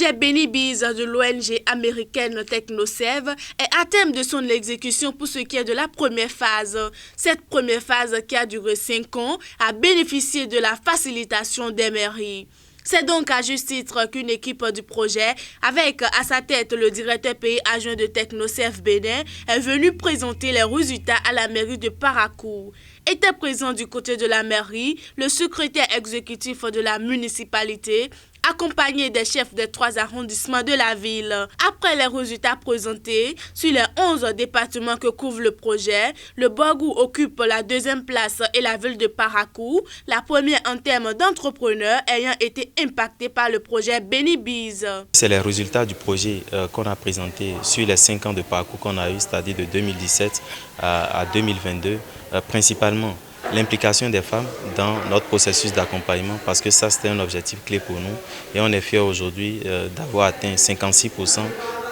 projet Benny Bees de l'ONG américaine TechnoServe est à terme de son exécution pour ce qui est de la première phase. Cette première phase, qui a duré 5 ans, a bénéficié de la facilitation des mairies. C'est donc à juste titre qu'une équipe du projet, avec à sa tête le directeur pays adjoint de TechnoServe Bénin, est venue présenter les résultats à la mairie de Parakou. Était présent du côté de la mairie le secrétaire exécutif de la municipalité, accompagné des chefs des 3 arrondissements de la ville. Après les résultats présentés, sur les 11 départements que couvre le projet, le Borgou occupe la 2e place et la ville de Parakou, la première en termes d'entrepreneurs ayant été impactés par le projet Benny Bees. C'est les résultats du projet qu'on a présenté sur les 5 ans de parcours qu'on a eu, c'est-à-dire de 2017 à 2022, principalement l'implication des femmes dans notre processus d'accompagnement, parce que ça c'était un objectif clé pour nous et on est fiers aujourd'hui d'avoir atteint 56%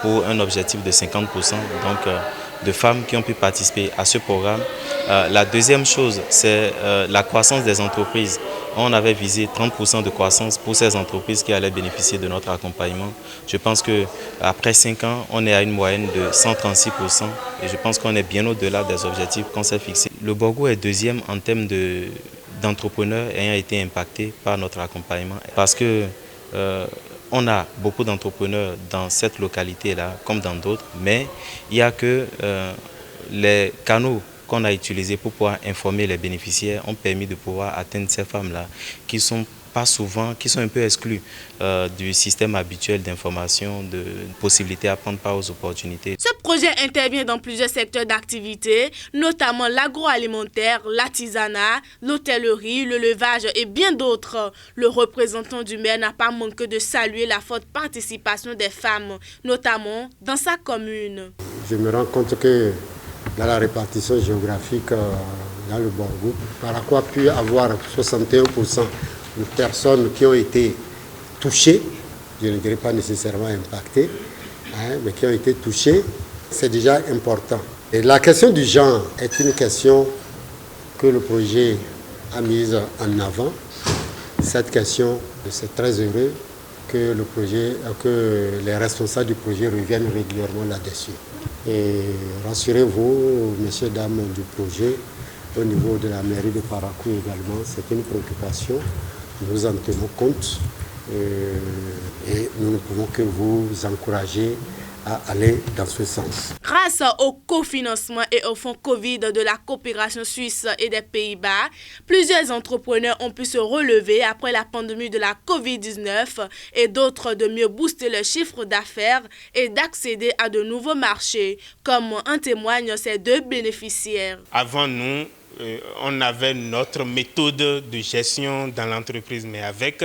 pour un objectif de 50%, donc de femmes qui ont pu participer à ce programme. La deuxième chose, c'est la croissance des entreprises. On avait visé 30% de croissance pour ces entreprises qui allaient bénéficier de notre accompagnement. Je pense qu'après 5 ans, on est à une moyenne de 136% et je pense qu'on est bien au-delà des objectifs qu'on s'est fixés. Le Borgou est 2e en termes d'entrepreneurs ayant été impactés par notre accompagnement parce que on a beaucoup d'entrepreneurs dans cette localité-là, comme dans d'autres, mais il n'y a que les canaux qu'on a utilisés pour pouvoir informer les bénéficiaires ont permis de pouvoir atteindre ces femmes-là qui sont pas souvent, qui sont un peu exclues du système habituel d'information, de possibilités à prendre part aux opportunités. Ce projet intervient dans plusieurs secteurs d'activité, notamment l'agroalimentaire, l'artisanat, l'hôtellerie, le levage et bien d'autres. Le représentant du maire n'a pas manqué de saluer la forte participation des femmes, notamment dans sa commune. Je me rends compte que dans la répartition géographique dans le Borgou, Parakou a pu avoir 61% de personnes qui ont été touchées, je ne dirais pas nécessairement impactées, mais qui ont été touchées, c'est déjà important. Et la question du genre est une question que le projet a mise en avant. Cette question, c'est très heureux que les responsables du projet reviennent régulièrement là-dessus. Et rassurez-vous, messieurs, dames du projet, au niveau de la mairie de Parakou également, c'est une préoccupation. Nous en tenons compte et nous ne pouvons que vous encourager à aller dans ce sens. Grâce au cofinancement et au fonds Covid de la coopération suisse et des Pays-Bas, plusieurs entrepreneurs ont pu se relever après la pandémie de la Covid-19 et d'autres de mieux booster leur chiffre d'affaires et d'accéder à de nouveaux marchés, comme en témoignent ces 2 bénéficiaires. Avant nous, on avait notre méthode de gestion dans l'entreprise, mais avec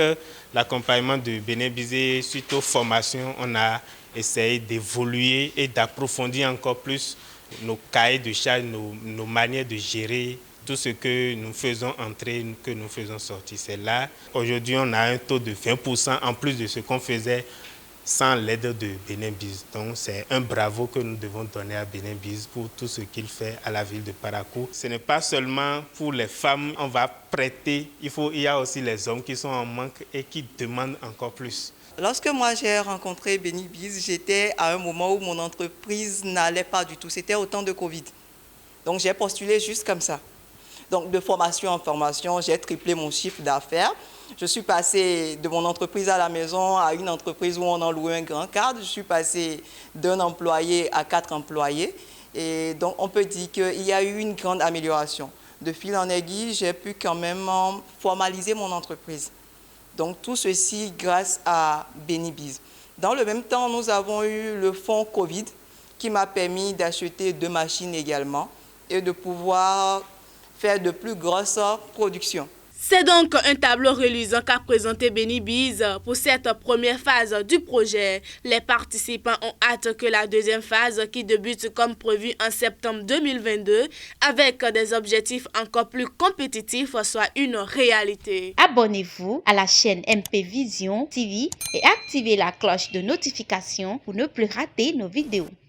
l'accompagnement de Benny Bees suite aux formations, on a essayé d'évoluer et d'approfondir encore plus nos cahiers de charges, nos manières de gérer tout ce que nous faisons entrer, que nous faisons sortir. C'est là, aujourd'hui, on a un taux de 20% en plus de ce qu'on faisait sans l'aide de Benny Bees. Donc c'est un bravo que nous devons donner à Benny Bees pour tout ce qu'il fait à la ville de Parakou. Ce n'est pas seulement pour les femmes, on va prêter, il y a aussi les hommes qui sont en manque et qui demandent encore plus. Lorsque moi j'ai rencontré Benny Bees, j'étais à un moment où mon entreprise n'allait pas du tout. C'était au temps de Covid. Donc j'ai postulé juste comme ça. Donc de formation en formation, j'ai triplé mon chiffre d'affaires. Je suis passé de mon entreprise à la maison à une entreprise où on en louait un grand cadre. Je suis passé d'1 employé à 4 employés. Et donc on peut dire qu'il y a eu une grande amélioration. De fil en aiguille, j'ai pu quand même formaliser mon entreprise. Donc tout ceci grâce à Benny Bees. Dans le même temps, nous avons eu le fonds Covid qui m'a permis d'acheter 2 machines également et de pouvoir faire de plus grosses productions. C'est donc un tableau reluisant qu'a présenté Benny Bees pour cette première phase du projet. Les participants ont hâte que la 2e phase, qui débute comme prévu en septembre 2022, avec des objectifs encore plus compétitifs, soit une réalité. Abonnez-vous à la chaîne MP Vision TV et activez la cloche de notification pour ne plus rater nos vidéos.